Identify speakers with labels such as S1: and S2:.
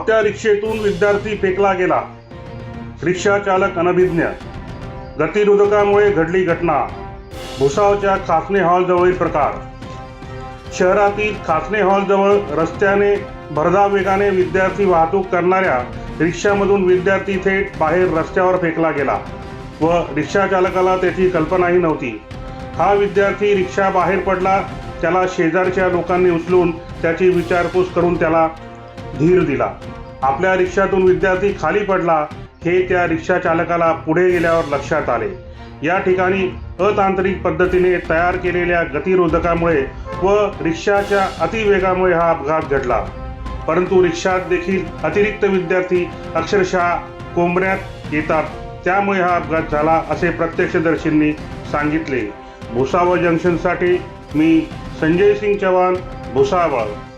S1: धावत्या रिक्षेतून विद्यार्थी फेकला गेला. रिक्षा चालक अनभिज्ञ. गतिरोधकामुळे घडली घटना. भुसावळच्या खासने हॉलजवळील प्रकार. शहरातील खासने हॉलजवळ रस्त्याने भरधाव वेगाने विद्यार्थी वाहतूक करणाऱ्या रिक्षामधून विद्यार्थी थेट बाहेर रस्त्यावर फेकला गेला व रिक्षा चालकाला त्याची कल्पनाही नव्हती. हा विद्यार्थी रिक्षा बाहेर पडला. त्याला शेजारच्या लोकांनी उचलून त्याची विचारपूस करून त्याला धीर दिला. आपल्या रिक्षातून विद्यार्थी खाली पडला हे त्या रिक्षा चालकाला पुढे गेल्यावर लक्षात आले. या ठिकाणी अतांत्रिक पद्धतीने तयार केलेल्या गतिरोधकामुळे व रिक्षाच्या अतिवेगामुळे हा अपघात घडला. परंतु रिक्षात देखील अतिरिक्त विद्यार्थी अक्षरशः कोंबण्यात येतात, त्यामुळे हा अपघात झाला असे प्रत्यक्षदर्शींनी सांगितले. भुसावळ जंक्शनसाठी मी संजय सिंग चव्हाण, भुसावळ.